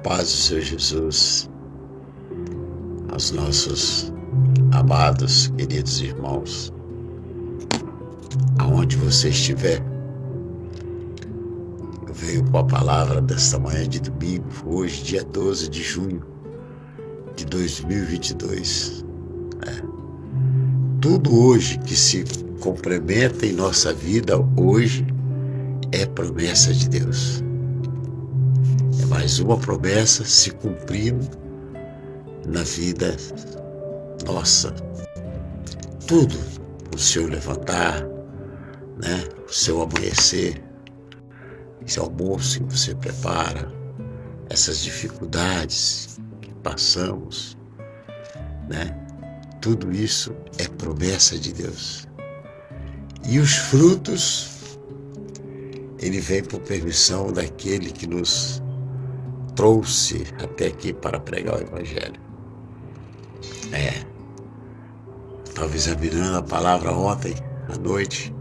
paz do Senhor Jesus, aos nossos amados, queridos irmãos, aonde você estiver. Eu venho com a palavra desta manhã de domingo, hoje, dia 12 de junho de 2022. Tudo hoje que se complementa em nossa vida, hoje, é promessa de Deus. É mais uma promessa se cumprindo na vida nossa. Tudo, o seu levantar, o seu amanhecer, esse almoço que você prepara, essas dificuldades que passamos, tudo isso é promessa de Deus. E os frutos, ele vem por permissão daquele que nos trouxe até aqui para pregar o Evangelho. Estava examinando a palavra ontem à noite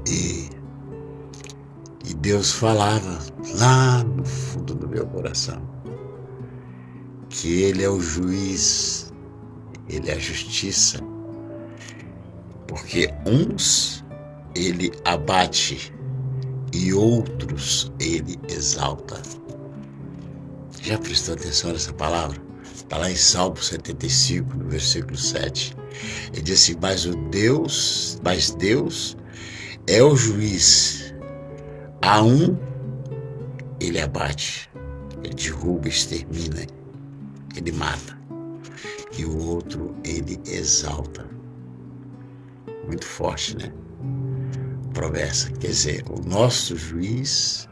e Deus falava lá no fundo do meu coração que Ele é o juiz, Ele é a justiça, porque uns Ele abate e outros Ele exalta. Já prestou atenção nessa palavra? Está lá em Salmo 75, no versículo 7. Ele diz assim, mas Deus é o juiz. A um Ele abate, Ele derruba, extermina, Ele mata. E o outro Ele exalta. Muito forte, né? Promessa, quer dizer, o nosso juiz,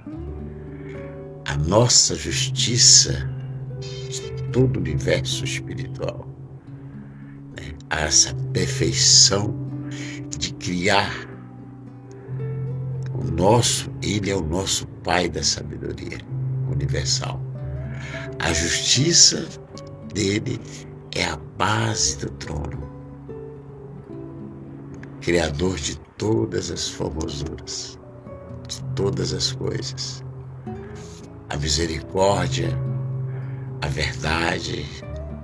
a nossa justiça de todo o universo espiritual, essa perfeição de criar Ele é o nosso Pai da sabedoria universal. A justiça dele é a base do trono, Criador de todas as formosuras, de todas as coisas. A misericórdia, a verdade,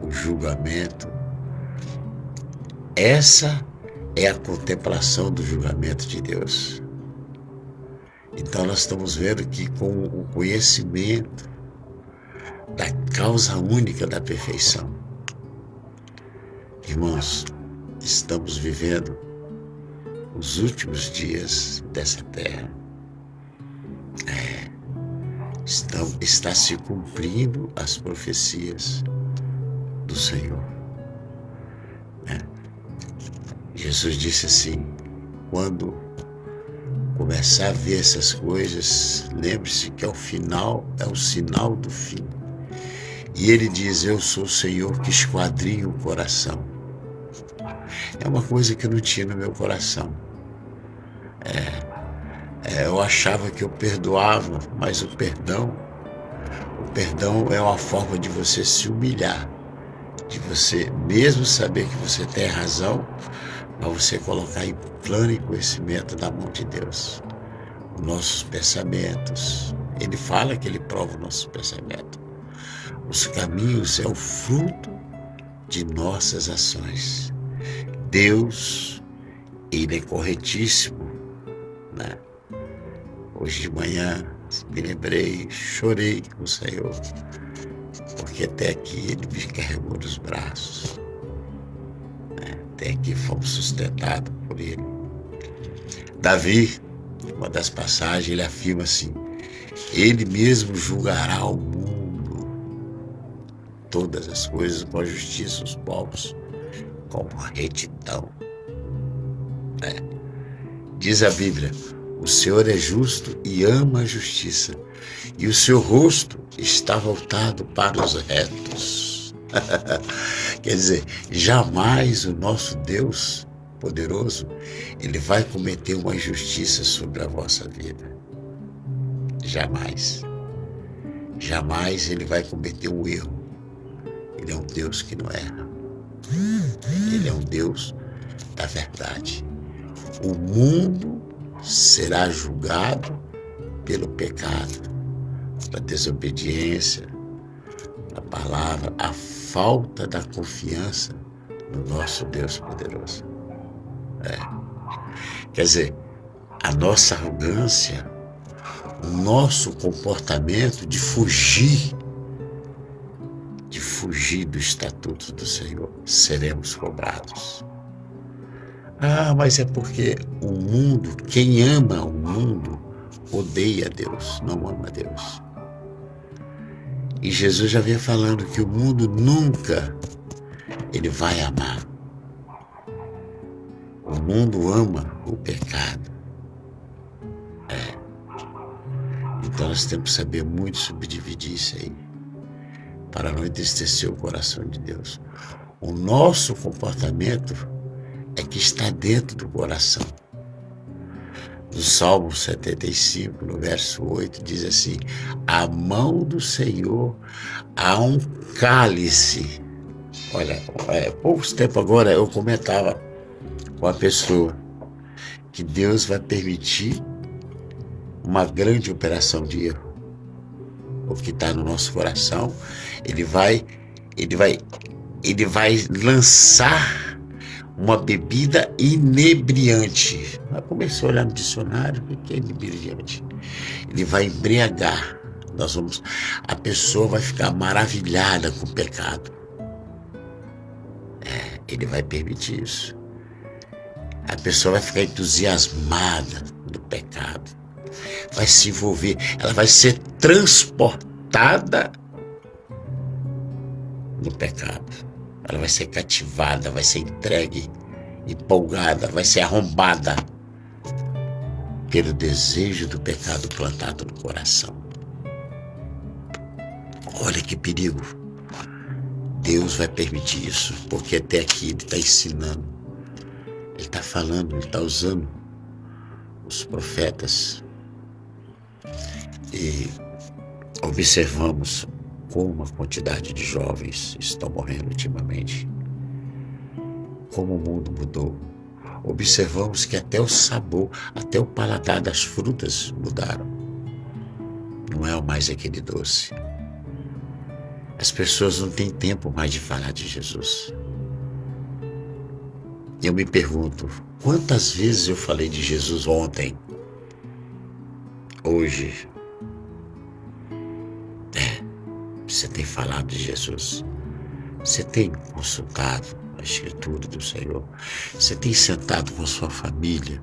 o julgamento. Essa é a contemplação do julgamento de Deus. Então nós estamos vendo que com o conhecimento da causa única da perfeição, irmãos, estamos vivendo os últimos dias dessa terra. Está se cumprindo as profecias do Senhor. Jesus disse assim, quando começar a ver essas coisas, lembre-se que ao final é o sinal do fim. E ele diz, eu sou o Senhor que esquadrinha o coração. É uma coisa que eu não tinha no meu coração. Eu achava que eu perdoava, mas o perdão é uma forma de você se humilhar, de você mesmo saber que você tem razão, mas você colocar em plano e conhecimento da mão de Deus os nossos pensamentos. Ele fala que Ele prova o nosso pensamento. Os caminhos é o fruto de nossas ações. Deus, Ele é corretíssimo, Hoje de manhã me lembrei, chorei com o Senhor, porque até aqui Ele me carregou nos braços. Até aqui fomos sustentados por Ele. Davi, uma das passagens, ele afirma assim, Ele mesmo julgará o mundo, todas as coisas com a justiça, os povos com retidão. Diz a Bíblia, o Senhor é justo e ama a justiça, e o seu rosto está voltado para os retos. Quer dizer, jamais o nosso Deus poderoso, Ele vai cometer uma injustiça sobre a vossa vida. Jamais. Jamais Ele vai cometer um erro. Ele é um Deus que não erra. Ele é um Deus da verdade. O mundo será julgado pelo pecado, a desobediência, a palavra, a falta da confiança no nosso Deus poderoso. Quer dizer, a nossa arrogância, o nosso comportamento de fugir do estatuto do Senhor, seremos cobrados. Mas é porque o mundo, quem ama o mundo, odeia Deus, não ama Deus. E Jesus já vem falando que o mundo nunca ele vai amar. O mundo ama o pecado. Então nós temos que saber muito subdividir isso aí, para não entristecer o coração de Deus. O nosso comportamento é que está dentro do coração. No Salmo 75, no verso 8, diz assim: a mão do Senhor há um cálice. Olha, poucos tempo agora eu comentava com a pessoa que Deus vai permitir uma grande operação de erro. O que está no nosso coração, ele vai lançar uma bebida inebriante. Eu comecei a olhar no dicionário, o que é inebriante? Ele vai embriagar. A pessoa vai ficar maravilhada com o pecado. Ele vai permitir isso. A pessoa vai ficar entusiasmada do pecado. Vai se envolver, ela vai ser transportada no pecado. Ela vai ser cativada, vai ser entregue, empolgada, vai ser arrombada pelo desejo do pecado plantado no coração. Olha que perigo. Deus vai permitir isso, porque até aqui Ele está ensinando, Ele está falando, Ele está usando os profetas. E observamos como a quantidade de jovens estão morrendo ultimamente, como o mundo mudou. Observamos que até o sabor, até o paladar das frutas mudaram. Não é mais aquele doce. As pessoas não têm tempo mais de falar de Jesus. Eu me pergunto, quantas vezes eu falei de Jesus ontem, hoje? Você tem falado de Jesus? Você tem consultado a Escritura do Senhor? Você tem sentado com a sua família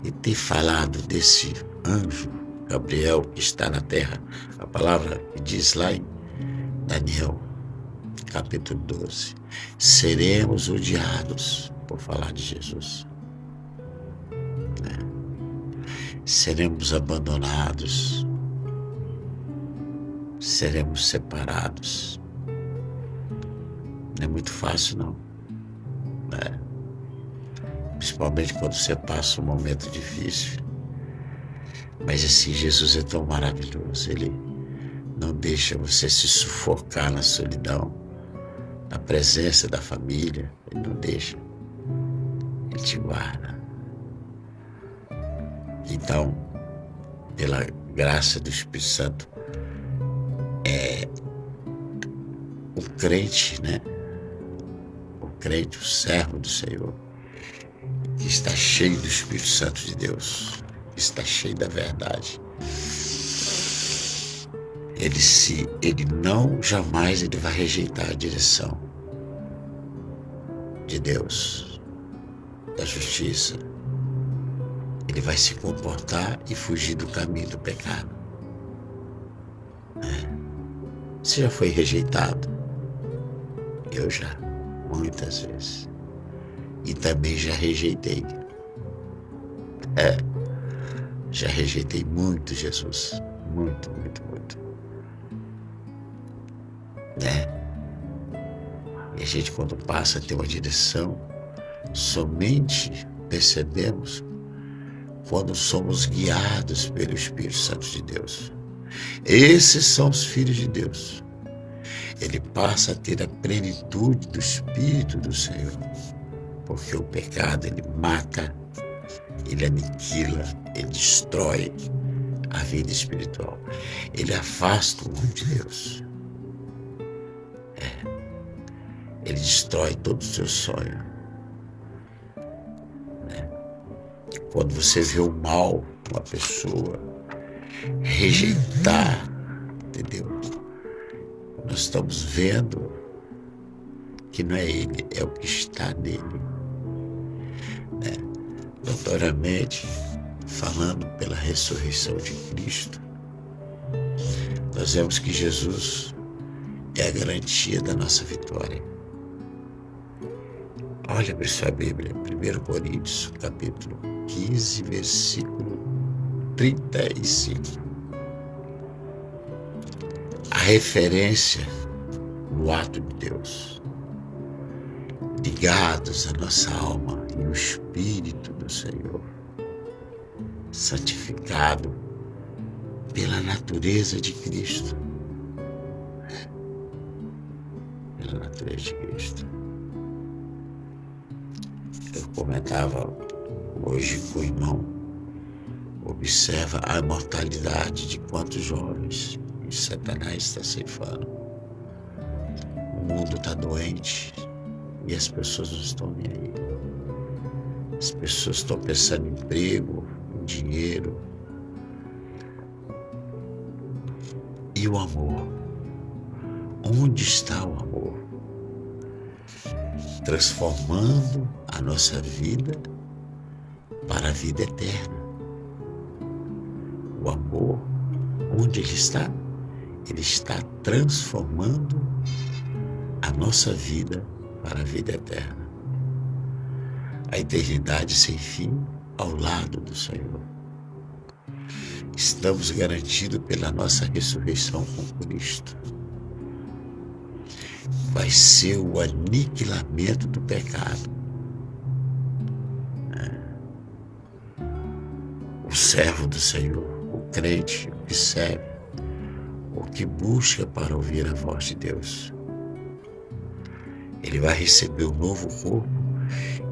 e tem falado desse anjo Gabriel que está na terra? A palavra que diz lá em Daniel, capítulo 12, seremos odiados por falar de Jesus. Seremos abandonados, seremos separados. Não é muito fácil, não. Principalmente quando você passa um momento difícil. Mas assim, Jesus é tão maravilhoso. Ele não deixa você se sufocar na solidão, na presença da família. Ele não deixa. Ele te guarda. Então, pela graça do Espírito Santo, o crente, O crente, o servo do Senhor, que está cheio do Espírito Santo de Deus, que está cheio da verdade. Ele não jamais ele vai rejeitar a direção de Deus, da justiça. Ele vai se comportar e fugir do caminho do pecado. Você já foi rejeitado? Eu já, muitas vezes. E também já rejeitei. Já rejeitei muito Jesus. Muito, muito, muito. E a gente, quando passa a ter uma direção, somente percebemos quando somos guiados pelo Espírito Santo de Deus. Esses são os filhos de Deus. Ele passa a ter a plenitude do Espírito do Senhor, porque o pecado, ele mata, ele aniquila, ele destrói a vida espiritual. Ele afasta o homem de Deus. Ele destrói todo o seu sonho. Quando você vê o mal, uma pessoa rejeitar, entendeu? Nós estamos vendo que não é ele, é o que está nele. Notoriamente, falando pela ressurreição de Cristo, nós vemos que Jesus é a garantia da nossa vitória. Olha para sua Bíblia, 1 Coríntios, capítulo 15, versículo 35. A referência no ato de Deus, ligados à nossa alma e o Espírito do Senhor, santificado pela natureza de Cristo. Pela natureza de Cristo. Eu comentava hoje com o irmão, observa a imortalidade de quantos jovens que Satanás está ceifando. O mundo está doente e as pessoas não estão nem aí. As pessoas estão pensando em emprego, em dinheiro. E o amor? Onde está o amor? Transformando a nossa vida para a vida eterna. O amor, onde ele está? Ele está transformando a nossa vida para a vida eterna. A eternidade sem fim ao lado do Senhor. Estamos garantidos pela nossa ressurreição com Cristo. Vai ser o aniquilamento do pecado. O servo do Senhor, o crente, o que serve, o que busca para ouvir a voz de Deus. Ele vai receber um novo corpo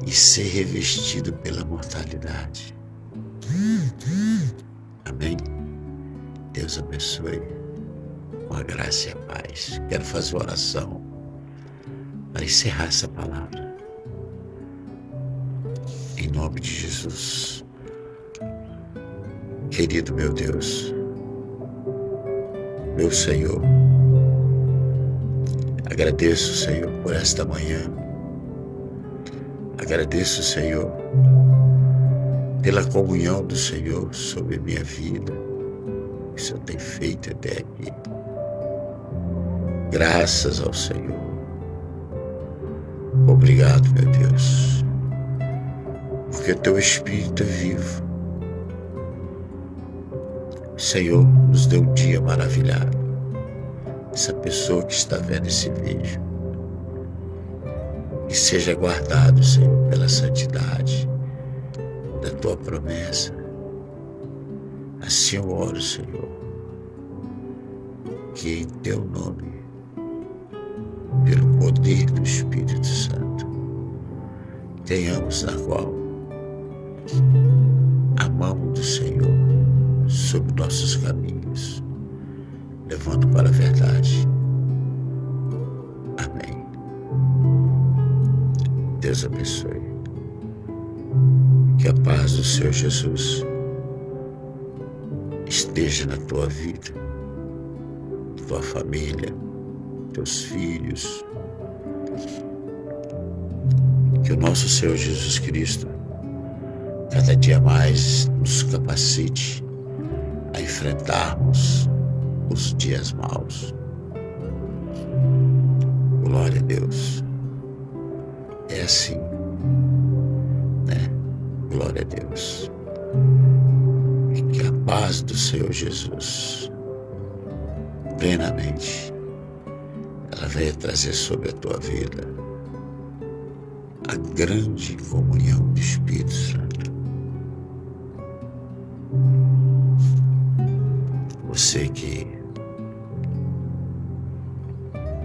e ser revestido pela mortalidade. Amém? Deus abençoe com a graça e a paz. Quero fazer uma oração para encerrar essa palavra. Em nome de Jesus. Querido meu Deus, meu Senhor, agradeço, Senhor, por esta manhã. Agradeço, Senhor, pela comunhão do Senhor sobre a minha vida, que o Senhor tem feito até aqui. Graças ao Senhor. Obrigado, meu Deus, porque o Teu Espírito é vivo. Senhor, nos dê um dia maravilhado. Essa pessoa que está vendo esse vídeo, que seja guardado, Senhor, pela santidade da Tua promessa. Assim eu oro, Senhor, que em Teu nome, pelo poder do Espírito Santo, tenhamos na qual a mão do Senhor sobre nossos caminhos, levando para a verdade. Amém. Deus abençoe. Que a paz do Senhor Jesus esteja na tua vida, tua família, teus filhos. Que o nosso Senhor Jesus Cristo cada dia mais nos capacite a enfrentarmos os dias maus. Glória a Deus. É assim, né? Glória a Deus. E que a paz do Senhor Jesus, plenamente, ela venha trazer sobre a tua vida a grande comunhão do Espírito Santo. Você que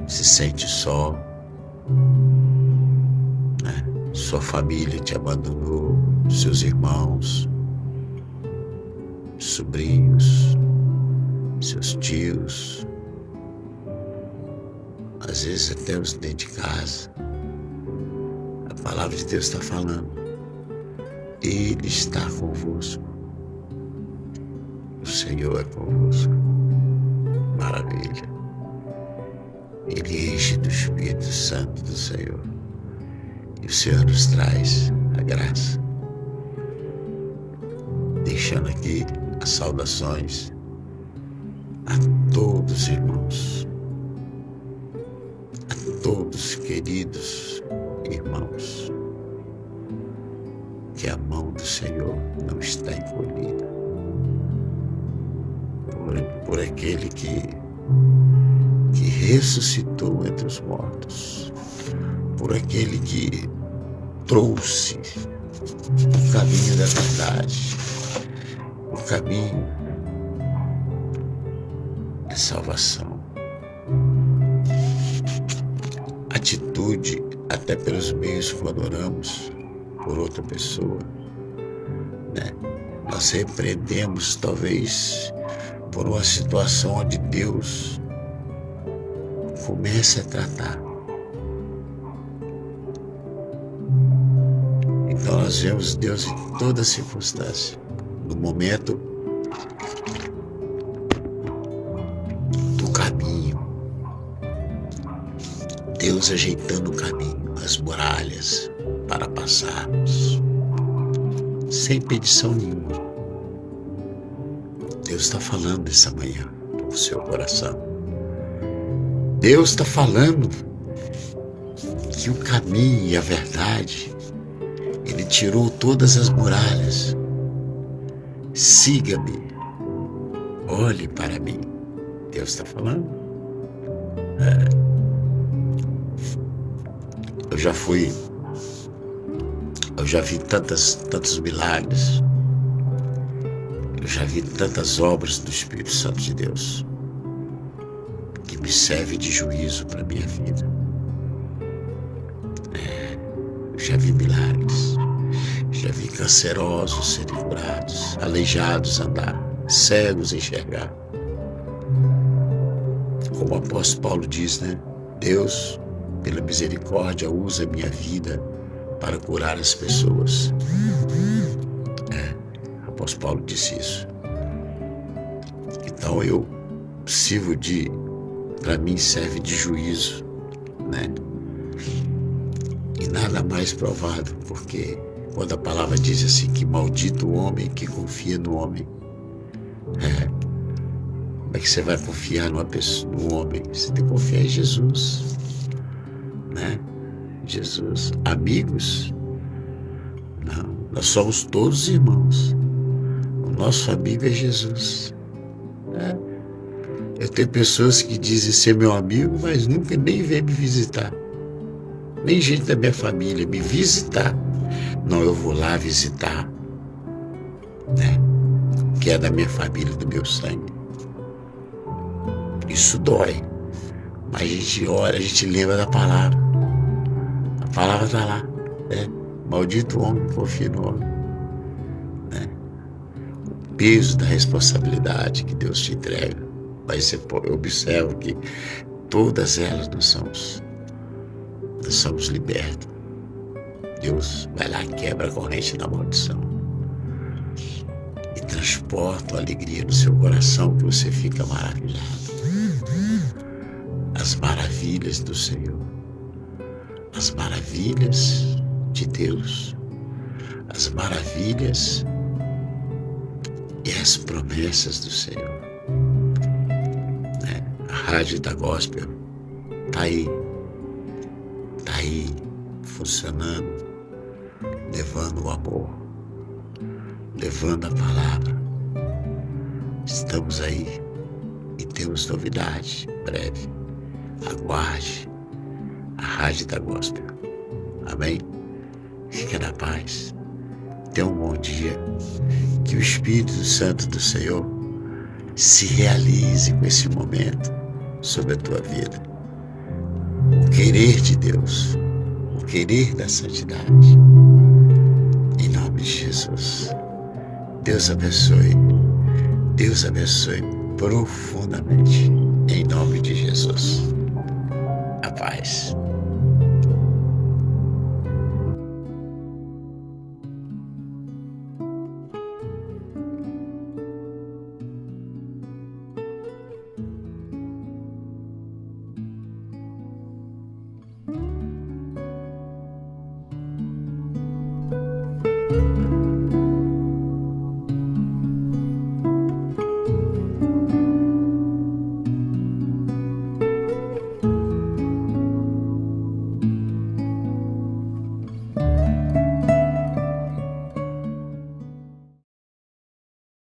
se sente só, né? Sua família te abandonou, seus irmãos, sobrinhos, seus tios, às vezes até os dentro de casa. A palavra de Deus está falando. Ele está convosco. O Senhor é convosco. Maravilha. Ele enche do Espírito Santo do Senhor. E o Senhor nos traz a graça. Deixando aqui as saudações a todos os irmãos, a todos queridos irmãos, que a mão do Senhor não está encolhida por aquele que ressuscitou entre os mortos, por aquele que trouxe o caminho da verdade, o caminho de salvação, atitude até pelos meios quando oramos por outra pessoa, né? Nós repreendemos talvez por uma situação onde Deus comece a tratar. Então nós vemos Deus em toda circunstância, no momento do caminho, Deus ajeitando o caminho, as muralhas para passarmos, sem petição nenhuma. Deus está falando essa manhã no seu coração. Deus está falando que o caminho e a verdade, Ele tirou todas as muralhas. Siga-me, olhe para mim. Deus está falando. Eu já vi tantos milagres. Eu já vi tantas obras do Espírito Santo de Deus que me serve de juízo para a minha vida. Eu já vi milagres, já vi cancerosos serem curados, aleijados andar, cegos enxergar. Como o apóstolo Paulo diz, né? Deus, pela misericórdia, usa a minha vida para curar as pessoas. O apóstolo Paulo disse isso. Então eu sirvo para mim serve de juízo, né? E nada mais provável, porque quando a palavra diz assim que maldito o homem que confia no homem, como é que você vai confiar numa pessoa, no homem? Você tem que confiar em Jesus, né? Jesus. Amigos? Não, nós somos todos irmãos. O nosso amigo é Jesus, né? Eu tenho pessoas que dizem ser meu amigo, mas nunca nem vem me visitar. Nem gente da minha família me visitar. Não, eu vou lá visitar, né? Que é da minha família, do meu sangue. Isso dói. Mas a gente ora, a gente lembra da palavra. A palavra está lá, né? Maldito o homem que confia no homem, né? O peso da responsabilidade que Deus te entrega. Mas eu observo que todas elas nós somos libertos. Deus vai lá e quebra a corrente da maldição e transporta a alegria no seu coração, que você fica maravilhado. As maravilhas do Senhor, as maravilhas de Deus, as maravilhas e as promessas do Senhor, né? A Rádio da Gospel está aí funcionando, levando o amor, levando a palavra. Estamos aí e temos novidade breve. Aguarde a Rádio da Gospel. Amém? Fica na paz. Tenha um bom dia. Que o Espírito Santo do Senhor se realize com esse momento sobre a tua vida. O querer de Deus, o querer da santidade. Em nome de Jesus. Deus abençoe. Deus abençoe profundamente. Em nome de Jesus. A paz.